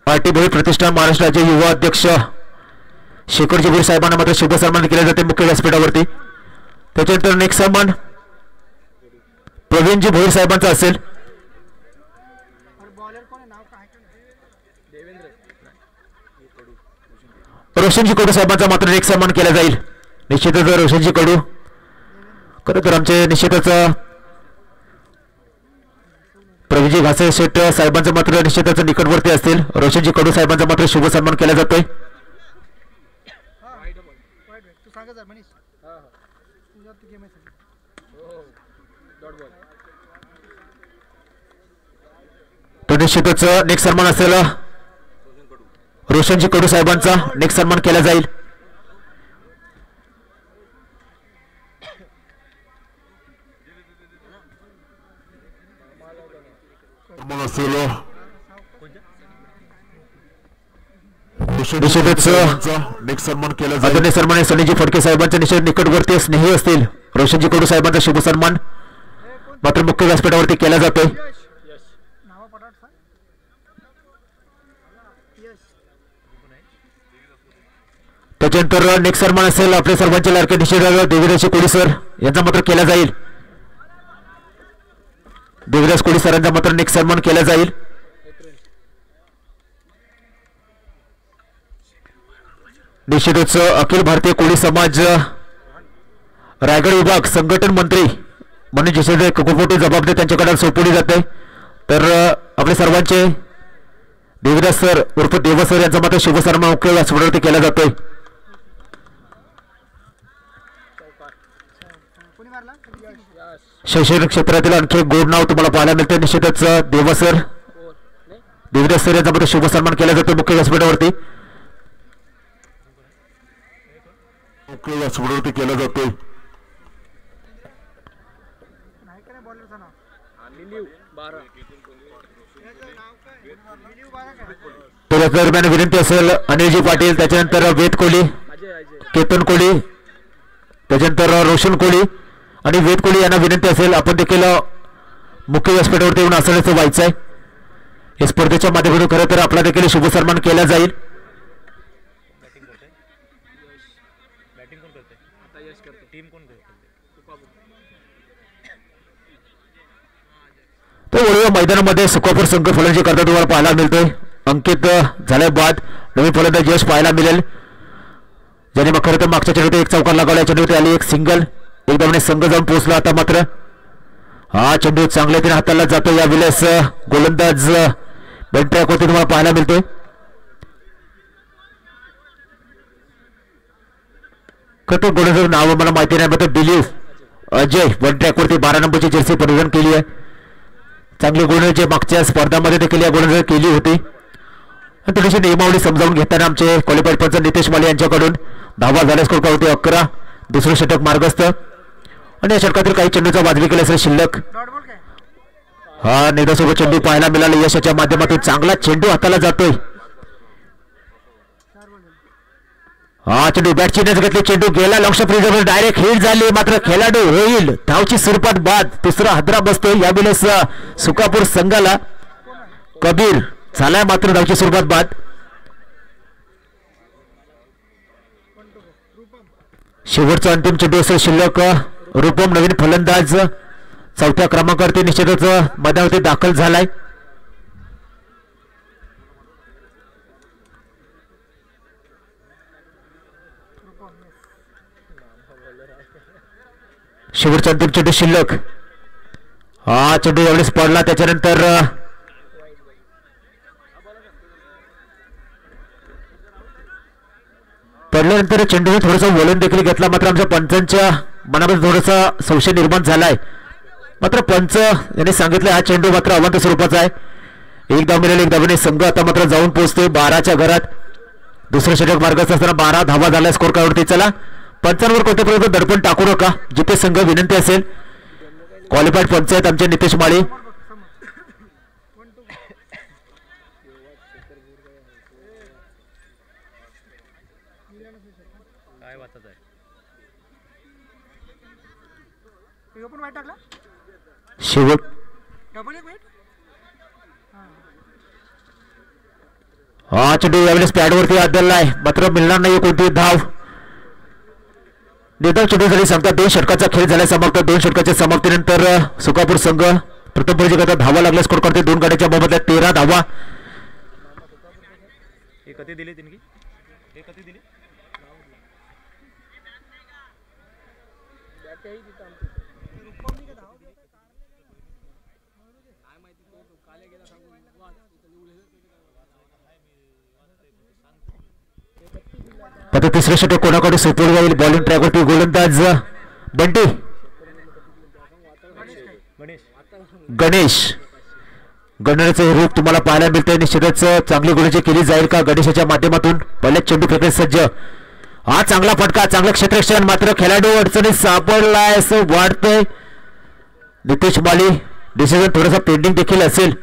Party भोई प्रतिष्ठान महाराष्ट्र राज्य युवा अध्यक्ष शेखरजी भोई साहेबांना मात्र शुभ सन्मान केले जाते मुख्य व्यासपीठावरती. त्याच्यानंतर नेक्स्ट सन्मान प्रवीणजी भोईर साहेबांचा असेल. रोशनजी कडू साहेबांचा मात्र नेक्स्ट सन्मान केला जाईल. निश्चितच रोशनजी कडू खरं तर आमचे निश्चितच प्रवीणजी घासे शेट साहेबांचं मात्र निश्चितच निकटवर्ती असतील. रोशनजी कडू साहेबांचा मात्र शुभ सन्मान केला जातोय. तो निश्चितच नेक्स्ट सन्मान असेल रोशनजी कडू साहेबांचा नेक्स्ट सन्मान केला जाईल. नेक्स्ट सन्मान केला जाईल. आदरणीय सन्मान सनीजी फडके साहेबांच्या निश्चित निकटवर्ती स्नेही असतील. रोशनजी कडू साहेबांचा शुभ सन्मान मात्र मुख्य व्यासपीठावरती केला जातोय. त्याच्यानंतर नेक्स्ट सन्मान असेल आपले सर्वांचे लाडके निश्चित देवीदास कोळी सर यांचा मात्र केला जाईल. देवीदास कोळी सरांचा मात्र नेक्स्ट सन्मान केला जाईल. निश्चितच अखिल भारतीय कोळी समाज रायगड विभाग संघटन मंत्री म्हणून जसे कुकुपोटी जबाबदारी त्यांच्याकडे सोपवली जाते. तर आपले सर्वांचे देवीदास सर उर्फ देव सर यांचा मात्र शुभ सन्मान मुख्य व्यासपीठावरती केला जातोय. शैक्षणिक क्षेत्रातील आणखी एक गोड नाव तुम्हाला पाहायला मिळते. निश्चितच देव सर देवीदास सर यांचा मात्र शुभ सन्मान केला जातो मुख्य व्यासपीठावरती. मुख्य व्यासपीठावरती केला जातोय. तर दरम्यान विनंती असेल अनिलजी पाटील त्याच्यानंतर वेद कोहली केतन कोहली त्याच्यानंतर रोशन कोहली आणि वेद कोहली यांना विनंती असेल आपण देखील मुख्य व्यासपीठावरती येऊन असण्याचं व्हायचं आहे. या स्पर्धेच्या माध्यमातून खरं तर आपला देखील शुभ सन्मान केला जाईल. तर वळूया मैदानामध्ये सुकापूर संघ फलंदाजी करता तुम्हाला पाहायला मिळतोय. अंकित झाल्या बाद नवीन फलंदाज यश पाहायला मिळेल ज्याने मग खरं तर मागच्या चेंडूत एक चौकार लगावला. चेंडूवरती आली एक सिंगल एकदम संघ जाऊन पोहोचला. आता मात्र हा चेंडू चांगल्या तिने हाताला जातो. या विलेस गोलंदाज बेंट ट्रॅकवरती तुम्हाला पाहायला मिळतोय. खरं तर गोलंदाज नाव मला माहिती नाही मात्र दिलीप अजय बेंट ट्रॅकवरती 12 नंबरची जर्सी परिधान केली आहे. चांगली गोलंदाजी मागच्या स्पर्धामध्ये देखील या गोलंदाजी केली होती. थोडीशी नियमावली समजावून घेताना आमचे क्वालिफाईड पंच नितेश माले यांच्याकडून धावा झाल्या स्कोर होते 11. दुसरं षटक मार्गस्थ आणि या षटकातील काही चेंडूचा वाजवी केला असेल शिल्लक. हा नेदासोबत चेंडू पाहायला मिळाला. यशाच्या माध्यमातून चांगला चेंडू हाताला जातोय. हा चेंडू बॅट चिन्ह घेतले. चेंडू गेला long shot reserve direct hit झाली मात्र खेळाडू होईल धावची सुरुवात बाद. तिसरा हादरा बसतोय यावेळेस सुकापूर संघाला. कबीर झालाय मात्र धावची सुरुवात बाद. शेवटचा अंतिम चेंडू असेल शिल्लक. रूपम नवीन फलंदाज 4थ्या क्रमांकावरती निश्चितच मैदानावरती दाखल झालाय. शेवटचा अंतिम चेंडू शिल्लक. हा चेंडू यावेळेस पडला. त्याच्यानंतर पडल्यानंतर चेंडूने थोडंसं वळून देखील घेतला मात्र आमच्या पंचांच्या मनामध्ये थोडासा संशय निर्माण झालाय. मात्र पंच यांनी सांगितलं हा चेंडू मात्र अवंत स्वरूपाचा आहे. एक धाव एक धावेने संघ आता मात्र जाऊन पोहोचतोय 12च्या घरात. दुसरं षटक मार्गात असताना 12 धावा झाला स्कोर कार्डवरती. चला पंचांवर कोणत्या प्रकारचं दडपण टाकू नका. जिथे संघ विनंती असेल क्वालिफाईड पंच आहेत आमचे नितेश माळी. शेवट हा चेंडू यावेळेस पॅडवरती आदळला आहे, मात्र मिळणार नाही कोणती धाव. निर्धाव चेंडू झाली सांगता 2 षटकाचा खेळ झाला समाप्त. 2 षटकाच्या समाप्तीनंतर सुकापूर संघ प्रथम फलंदाजी करता. धावा लागल्या स्कोर करते 2 गाड्याच्या मोबदल्यात 13 धावा. आता तिसरे षटक कोणाकडे सोपवलं जाईल. बॉलिंग ट्रॅकवरती गोलंदाज बंटी गणेश. गणेशचे रूप तुम्हाला पाहायला मिळते. निश्चितच चांगली गोलंदाजी केली जाईल का गणेशाच्या माध्यमातून. पहिले चेंडू फेकले सज्ज. हा चांगला फटका, चांगलं क्षेत्ररक्षण, मात्र खेळाडू अडचणीत सापडलाय असं वाटतंय. नितेश माली डिसिजन थोडासा पेंडिंग देखील असेल.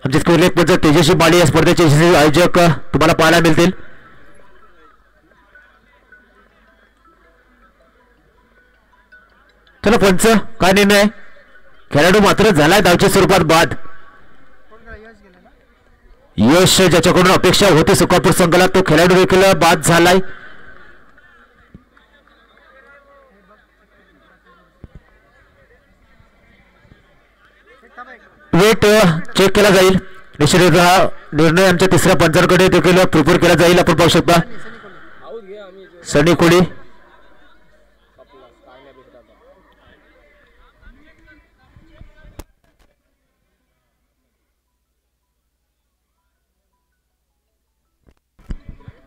आमचे स्कोरलेख पंच तेजस्वी माली या स्पर्धेचे यशस्वी आयोजक तुम्हाला पाहायला मिळतील. चला पंच काय निर्णय. खेळाडू मात्र झालाय धावच्या स्वरूपात बाद. यश ज्याच्याकडून अपेक्षा होती सुकापूर संघाला तो खेळाडू देखील बाद झालाय. वेट चेक केला जाईल. निश्चित हा निर्णय आमच्या तिसऱ्या पंचांकडे देखील प्रिपेअर केला जाईल. आपण पाहू शकता सनी कोळी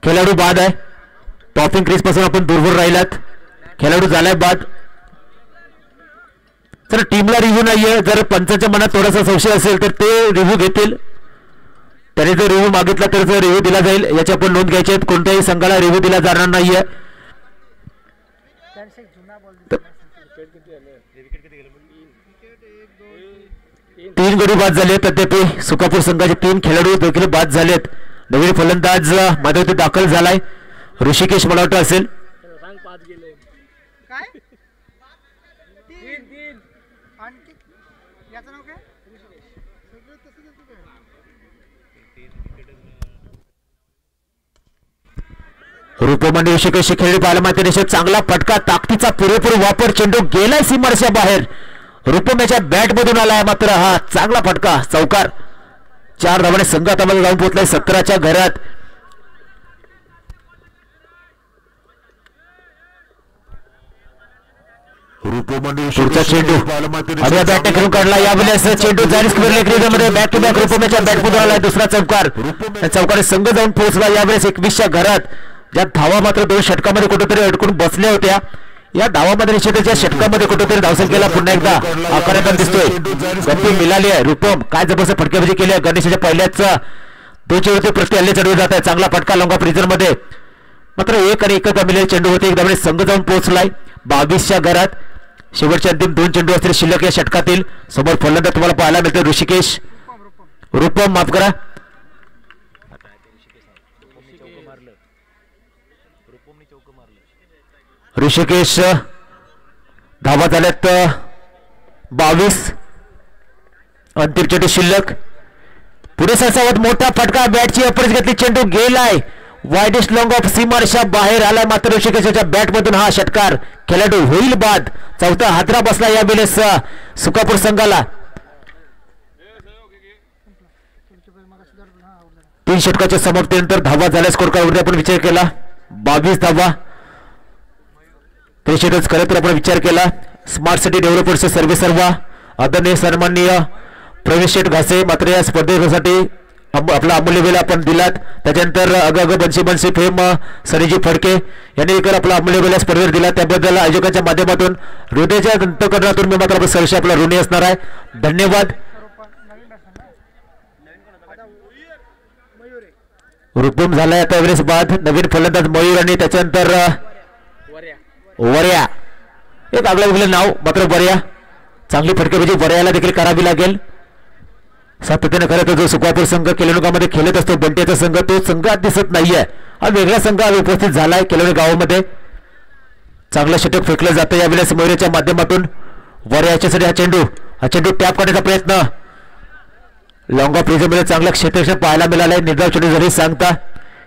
खेळाडू बाद आहे. टॉपिंग क्रीज पासून आपण दूरवर राहिलात. खेळाडू झालाय बाद. तर टीमला रिव्ह्यू नाहीये. जर पंचांच्या मनात थोडासा संशय असेल तर ते रिव्ह्यू घेतील. त्याने जर रिव्ह्यू मागितला तर रिव्ह्यू दिला जाईल. याची आपण नोंद घ्यायची. कोणत्याही संघाला रिव्ह्यू दिला जाणार नाहीये. 3 गडी बाद झाले. तथापि सुकापूर संघाचे 3 खेळाडू देखील बाद झालेत. नवीन फलंदाज मध्ये दाखल झालाय. ऋषिकेश मला वाटतं असेल. रूपम आणि ऋषिकेश खेळी पाहायला माहिती निश्चित चांगला फटका, ताकदीचा पुरेपूर वापर. चेंडू गेलाय सीमारेषा बाहेर. रूपम याच्या बॅट मधून आलाय, मात्र हा चांगला फटका चौकार. 4 धावाने संघ आता मध्ये जाऊन पोहोचलाय 17च्या घरात. पुढचा चेंडू अगदी बॅटने खेळून काढला. यावेळेस चेंडू मध्ये बॅक टू बॅक रूपमेच्या बॅटमधून आलाय दुसरा चौकार. चौकाने संघ जाऊन पोहोचला यावेळेस 21च्या घरात. ज्या धावा मात्र 2 षटकामध्ये कुठेतरी अडकून बसल्या होत्या. या धावामध्ये निश्चितच्या षटकामध्ये कुठेतरी धावसंख्येला पुन्हा एकदा आकारात दिसतोय. गती मिळाली आहे. रूपम काय जबरदस्त फटकेबाजी केली आहे. गणेशाच्या पहिल्याच 2 चेंडू प्रति हल्ले चढवले जात आहे. चांगला फटका लॉंग ऑफ रिझन मध्ये. मात्र 1 आणि 1 मिळालेले चेंडू होते. एकदा संघ जाऊन पोहोचलाय 22च्या घरात. शेवटचे अंतिम 2 चेंडू असतील शिल्लक या षटकातील. समोर फलंदाज तुम्हाला पाहायला मिळते ऋषिकेश. रूपम माफ करा. ऋषिकेश धावा झाल्यात 22. अंतिम चेंडू शिल्लक. पुढे सरसावत मोठा फटका. बॅटची अप्रोच घेतली. चेंडू गेलाय वाईडेस्ट लॉंग ऑफ सीमारेषा बाहेर आलाय. मात्र ऋषिकेशच्या बॅट मधून हा षटकार. खेळाडू होईल बाद. चौथा हादरा बसला यावेळेस सुकापूर संघाला. 3 षटकाच्या समाप्तीनंतर धावा झाल्या. स्कोर कार्डवरती आपण विचार केला 22 धावा. निश्चितच खरं तर आपण विचार केला स्मार्ट सिटी डेव्हलपर्स सर्व्हे सर्वा आदरणीय सन्माननीय प्रवेश शेठ घासे. मात्र या स्पर्धेसाठी आपला अमूल्य वेळ आपण दिलात. त्याच्यानंतर अग बनशी फेम सनीजी फडके यांनी देखील आपला अमूल्य वेळ स्पर्धेवर दिला. त्याबद्दल आयोजकांच्या माध्यमातून हृदयाच्या अंतःकरणातून मी मात्र सहर्ष आपला ऋणी असणार आहे. धन्यवाद. रूपम झालाय आता एव्हरेस बाद. नवीन फलंदाज मयूर आणि त्याच्यानंतर वर्या. एक आगळं वेगळं नाव मात्र वर्या. चांगली फटकेबाजी वर्याला देखील करावी लागेल. सातत्याने खरं तर जो सुकापूर संघ केलनुगामध्ये खेळत असतो बंटेचा संघ तो संघात दिसत नाहीये. हा वेगळा संघ उपस्थित झालाय केलनु गावामध्ये. चांगलं षटक फेकलं जातं यावेळेस मयूरच्या माध्यमातून. वर्याच्यासाठी हा चेंडू टॅप करण्याचा प्रयत्न. लॉंग ऑफ रिझममध्ये चांगलं क्षेत्ररक्षण पाहायला मिळालंय. निर्धाव चेंडू जरी सांगता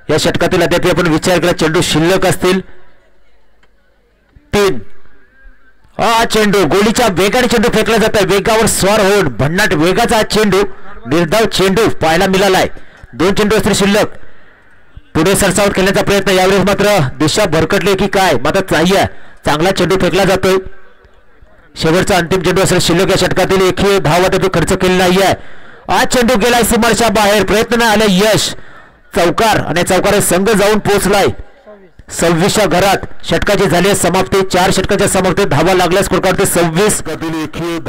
या षटकातील अद्याप आपण विचार केला चेंडू शिल्लक असतील 3. हा चेंडू गोलीच्या वेगाने चेंडू फेकला जात आहे. वेगावर स्वार होऊन भन्नाट वेगाचा चेंडू निर्धाव चेंडू पाहायला मिळालाय. 2 चेंडू असतील शिल्लक. पुढे सरसावत खेळण्याचा प्रयत्न. यावेळेस मात्र दिशा भरकटली की काय मात्र चांगला चेंडू फेकला जातोय. शेवटचा अंतिम चेंडू असेल शिल्लक या षटकातील. एकही धाव तो खर्च केलेला नाहीये. हा चेंडू गेलाय सीमारेषा बाहेर. प्रयत्न आले यश. चौकार आणि चौकार संघ जाऊन पोहोचलाय 26व्या घरात. षटकाची झाली समाप्ती. 4 षटकाच्या समाप्तीत धावा लागल्या. स्कोर काढते 26. 26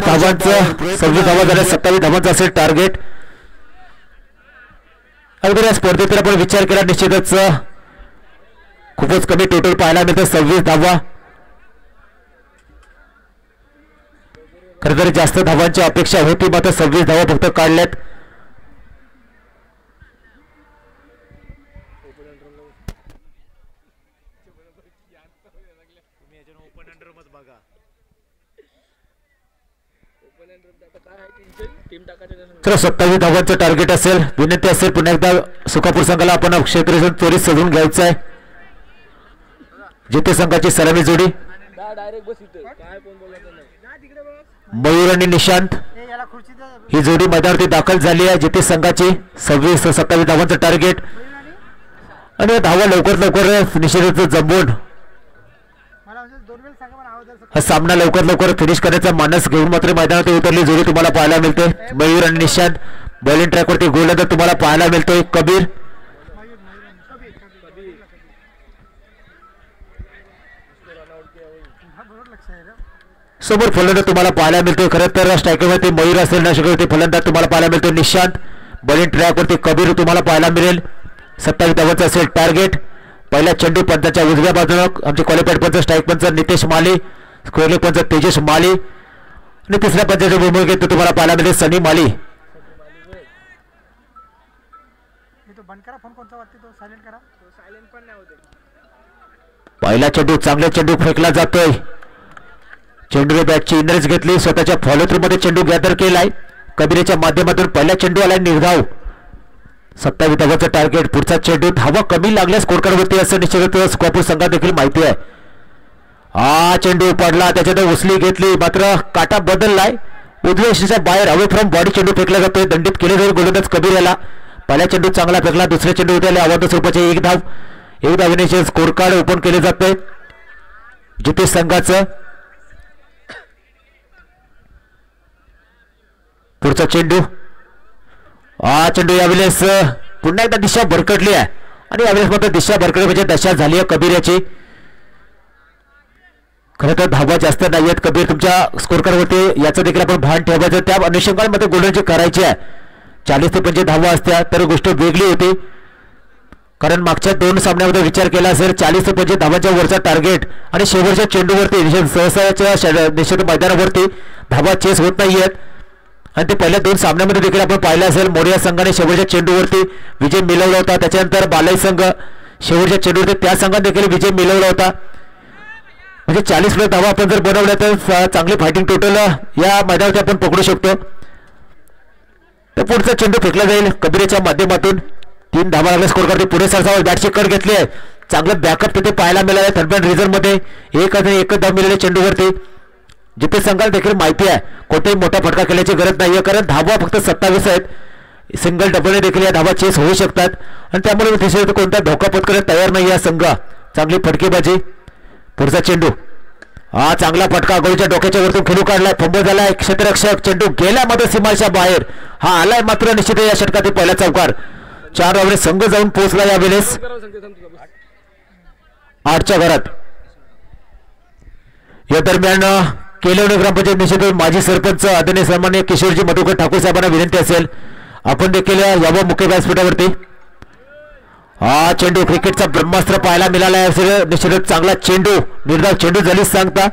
धावांचं 26 धावा झाल्या. 27 धावांचं असेल टार्गेट. अगदी या स्पर्धेत आपण विचार केला निश्चितच खूपच कमी टोटल पाहायला मिळतं. 26 धावा. खरं तर जास्त धावांची अपेक्षा होती मात्र 26 धावा फक्त काढल्यात. तर 27 धावांचं टार्गेट असेल. विनंती असेल पुन्हा एकदा सुखापूर संघाला आपण क्षेत्ररक्षण त्वरित सजवून घ्यायचं आहे. जिथे संघाची सलामी जोडी मयूर आणि निशांत ही जोडी मैदानावरती दाखल झाली आहे. जिथे संघाची 26-27 धावांचं टार्गेट आणि धावा लवकर निश्चितच जमवून हा सामना लवकर फिनिश करण्याचा मानस घेऊन मात्र मैदानात उतरली जोडी तुम्हाला पाहायला मिळते. मयूर आणि निशांत बॉलिंग ट्रॅकवरती गोलंदाज तुम्हाला पाहायला मिळतोय. कबीर समोर फलंदाज तुम्हाला पाहायला मिळतोय. खरं तर स्ट्रायकरवरती मयूर असेल ना शकते फलंदाज तुम्हाला पाहायला मिळतोय निशांत. बॉलिंग ट्रॅकवरती कबीर तुम्हाला पाहायला मिळेल. 27 धावांचं असेल टार्गेट. पहिला चेंडू पंचाच्या उजव्या बाजूनं आमचे क्वालिफाईड पंच स्ट्राईक पंच नितेश माली, स्क्वेअरली पंच तेजस माली आणि तिसऱ्या पंचाच्या भूमिकेत तुम्हाला पाहायला मिळेल सनी माली. पहिला चेंडू चांगला चेंडू फेकला जातोय. चेंडूने बॅटची इनरेज घेतली. स्वतःच्या फॉलो थ्रू मध्ये चेंडू गॅदर केलाय. कबीरच्या माध्यमातून पहिला चेंडू आलाय निर्धाव. 27 धावांचं टार्गेट. पुढचा चेंडू धावा कमी लागल्या स्कोर कार्डवरती असं निश्चितच सुखापूर संघात देखील माहिती आहे. हा चेंडू पडला त्याच्यात उसली घेतली मात्र काटा बदललाय. उजव्या यष्टीच्या बाहेर अवे फ्रॉम बॉडी चेंडू फेकला जातोय. दंडित केले जाईल गोलंदाज कबीर याला. पहिला चेंडू चांगला फेकला. दुसऱ्या चेंडू उद्याला आव्हान स्वरूपाचे एक धावेने स्कोर कार्ड ओपन केले जाते जिथे संघाचं. पुढचा चेंडू. हा चेंडू यावेळेस पुन्हा एकदा दिशा भरकटली आहे आणि यावेळेस मात्र दिशा भरकटण्याची दशा झाली आहे कबीर याची. खरं तर धावा जास्त नाही आहेत कबीर तुमच्या स्कोर कार्डवरती याचं देखील आपण भान ठेवायचं. त्या अनुषंगामध्ये गोलंदाजी करायची आहे. 40 ते 25 धावा असत्या तर गोष्ट वेगळी होती. कारण मागच्या 2 सामन्यामध्ये विचार केला असेल 40 ते 25 धावांच्या वरचा टार्गेट आणि शेवटच्या चेंडूवरती सहसाच्या निश्चित मैदानावरती धावा चेस होत नाहीयेत. आणि ते पहिल्या 2 सामन्यामध्ये देखील आपण पाहिलं असेल मोरिया संघाने शेवटच्या चेंडूवरती विजय मिळवला होता. त्याच्यानंतर बालाई संघ शेवटच्या चेंडूवरती त्या संघात देखील विजय मिळवला होता. म्हणजे 40+ धावा आपण जर बनवल्या तर चांगली फायटिंग टोटल या मैदानावरती आपण पकडू शकतो. तर पुढचा चेंडू फेकला जाईल कबीरच्या माध्यमातून. 3 धावा लागल्या स्कोर करते. पुढे सरसावर बॅटची कट घेतली आहे. चांगलं बॅकअप तिथे पाहायला मिळालं. थर्ड रिझर्व मध्ये एकच धाव मिळाली चेंडूवरती. जिथे संघाला देखील माहिती आहे कोणताही मोठा फटका केल्याची गरज नाहीये कारण धावा फक्त 27 आहेत. सिंगल डबलने देखील या धावा चेस होऊ शकतात आणि त्यामुळे तिथे कोणता धोका पत्करायला तयार नाही या संघ. चांगली फटकेबाजी. पुढचा चेंडू. हा चांगला फटका गोलच्या डोक्याच्या वरतून खेळू काढलाय. फंबल झालाय. क्षेत्ररक्षक चेंडू गेला मात्र सीमाच्या बाहेर. हा आलाय मात्र निश्चित या षटकातील पहिला चौकार. 4 धावांनी संघ जाऊन पोहोचला यावेळेस 8च्या घरात. या दरम्यान केलवणे ग्रामपंचायत निश्चित माजी सरपंच आदरणीय सन्माननीय किशोरजी मधुकर ठाकूर साहेबांना विनंती असेल आपण देखील यावं मुख्य व्यासपीठावरती. हा चेंडू क्रिकेटचा ब्रह्मास्त्र पाहायला मिळाला आहे. निश्चितच चांगला चेंडू निर्धाव चेंडू झाली सांगता.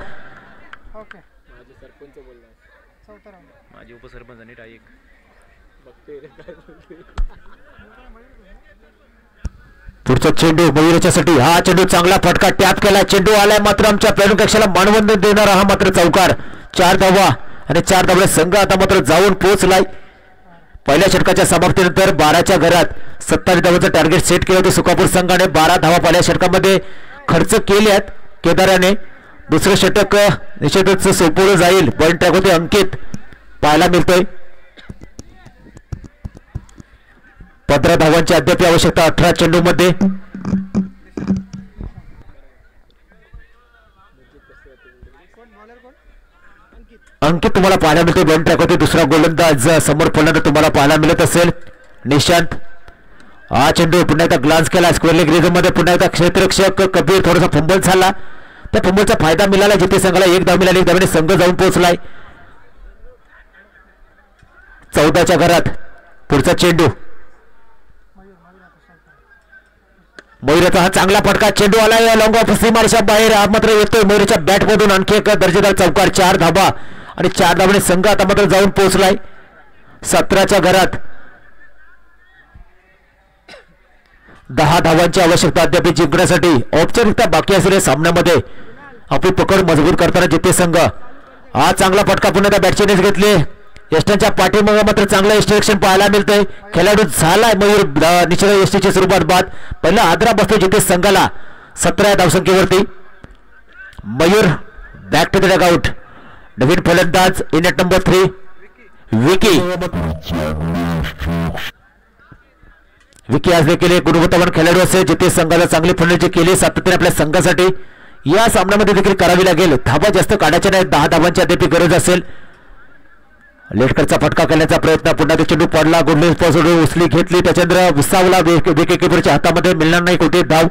पुढचा चेंडू मयूरच्यासाठी. हा चेंडू चांगला फटका टॅप केला. चेंडू आलाय मात्र आमच्या प्रेरणू कक्षाला मानवंदन देणारा हा मात्र चौकार. 4 धावा आणि 4 धावांनी संघ आता मात्र जाऊन पोहोचलाय. पहिल्या षटकाच्या समाप्तीनंतर 12च्या घरात 27 धावांचं टार्गेट सेट केलं होतं सुकापूर संघाने. 12 धावा पहिल्या षटकामध्ये खर्च केल्यात केदाराने. दुसरं षटक निश्चितच सोपवलं जाईल. पॉईंट ट्रॅक होते अंकित पाहायला मिळतोय. 15 धावांची अद्याप आवश्यकता 18 चेंडूमध्ये. अंकित तुम्हाला पाहायला मिळते पॉईंट ट्रॅक होते. दुसरा गोलंदाज समोर फलंदाज तुम्हाला पाहायला मिळत असेल निशांत. हा चेंडू पुन्हा एकदा ग्लान्स केला स्क्वेअर लेग रिझम मध्ये. पुन्हा एकदा क्षेत्ररक्षक कबीर थोडासा फंबल झाला. त्या फंबलचा फायदा मिळाला. जिथे संघाला 1 धाव मिळाली. 1 धावाने संघ जाऊन पोहोचलाय. 14च्या घरात पुढचा चेंडू. मयुराचा हा चांगला फटका चेंडू आलाय लॉंग ऑफ सीमारेषा बाहेर. हा मात्र येतोय मयुराच्या बॅट मधून. आणखी एक दर्जेदार चौकार. 4 धावा आणि 4 धावाने संघ आता मात्र जाऊन पोहोचलाय. 17च्या घरात 10 धावांची आवश्यकता अद्याप जिंकण्यासाठी. औपचारिकता बाकी असलेल्या सामन्यामध्ये आपली पकड मजबूत करताना जिथे संघ. हा चांगला फटका पुन्हा त्या बॅटचेनेच घेतले. यष्टांच्या पाठीमागे मात्र चांगलं यष्टिरक्षण पाहायला मिळतंय. खेळाडू झालाय मयूर निश्चित यष्टीच्या स्वरूपात बाद. पहिला आदरा बसतो जिथे संघाला 17 धावसंख्येवरती. Mayur back to the dugout. नवीन फलंदाज in at number 3 Vicky. Vicky आज देखील गुणवत्तावान खेळाडू असेल. जिथे संघाला चांगली फलंदाजी केली सातत्याने आपल्या संघासाठी. या सामन्यामध्ये देखील करावी लागेल. धावा जास्त काढायच्या नाही. 10 धावांची अद्याप गरज असेल. लेटकरचा फटका करण्याचा प्रयत्न. पुन्हा ते चेंडू पडला. गुडली सोडून उचली घेतली. त्याच्यानंतर विसावला. विकेकीपरच्या हातामध्ये मिळणार नाही कोणते धाव.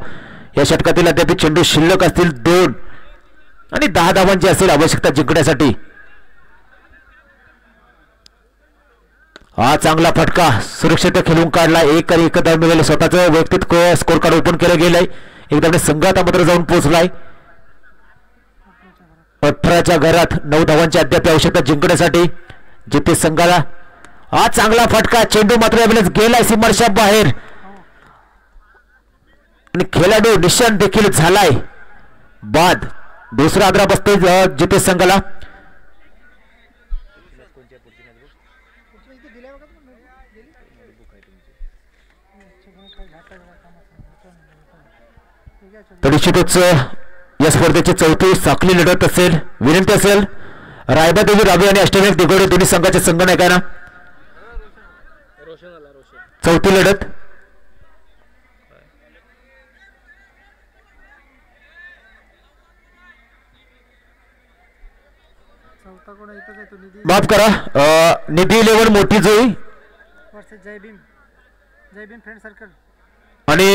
या षटकातील अद्याप चेंडू शिल्लक असतील 2 आणि 10 धावांची असेल आवश्यकता जिंकण्यासाठी. हा चांगला फटका सुरक्षित खेळून काढला. 1 आणि 1 धाव मिळाले. स्वतःचं वैयक्तिक स्कोर कार्ड ओपन केलं गेलंय. एकदम संघात मात्र जाऊन पोहोचलाय. 18च्या घरात 9 धावांची अद्याप आवश्यकता जिंकण्यासाठी जिथे संघाला. हा चांगला फटका चेंडू मात्र यावेळेस गेलाय सीमारेषा बाहेर आणि खेळाडू निशांत देखील झालाय बाद. दुसरा आदरा बसतोय जिथे संघाला. निश्चितच या स्पर्धेची 4थी साखळी लढत असेल. विनंती असेल रायबादेवी रावी आणि अष्टविनायक दिगोडे दोन्ही संघाचे संघनायकांना 4थी लढत. माफ करा निधी 11 मोठी जोई आणि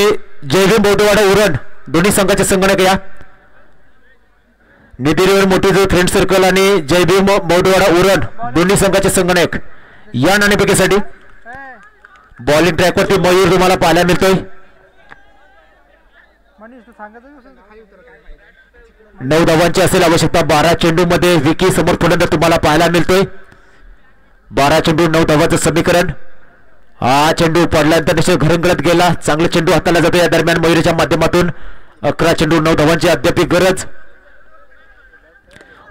जय भीम बौद्धवाडा उरण दोन्ही संघाचे संघनायक या. निधीवर मोठी जो फ्रेंड सर्कल आणि जय भीम बौद्धवाडा उरण दोन्ही संघाचे संघनायक या नाणेफेकीसाठी. बॉलिंग ट्रॅकवरती मयूर तुम्हाला पाहायला मिळतोय. 9 धावांची असेल आवश्यकता. 12 चेंडू मध्ये विकी समोर फलंदाज तुम्हाला पाहायला मिळतोय. 12 चेंडू 9 धावांचं समीकरण. हा चेंडू पडल्यानंतर निश्चित घरंगळत गेला. चांगला चेंडू हाताला जातो. या दरम्यान मयूरच्या माध्यमातून 11 चेंडू 9 धावांची अद्याप गरज.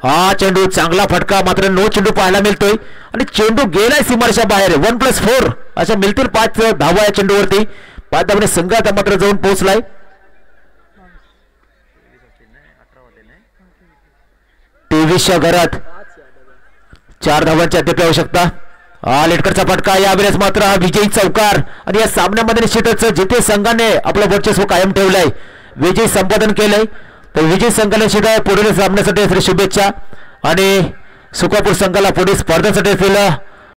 हा चेंडू चांगला फटका मात्र 9 चेंडू पाहायला मिळतोय आणि चेंडू गेलाय सीमारेषा बाहेर. 1+4 अशा मिळतील 5 धावा या चेंडूवरती. 5 धावाने संघ आता मात्र जाऊन पोहोचलाय. 23च्या घरात 4 धावांची अद्याप आवश्यकता. हा लेटकरचा फटका यावेळेस मात्र हा विजयी चौकार आणि या सामन्यामध्ये निश्चितच जिथे संघाने आपलं वर्चस्व कायम ठेवलंय विजय संपादन केलंय. तर विजय संघाला पुढील सामन्यासाठी शुभेच्छा आणि सुकापूर संघाला पुढील स्पर्धेसाठी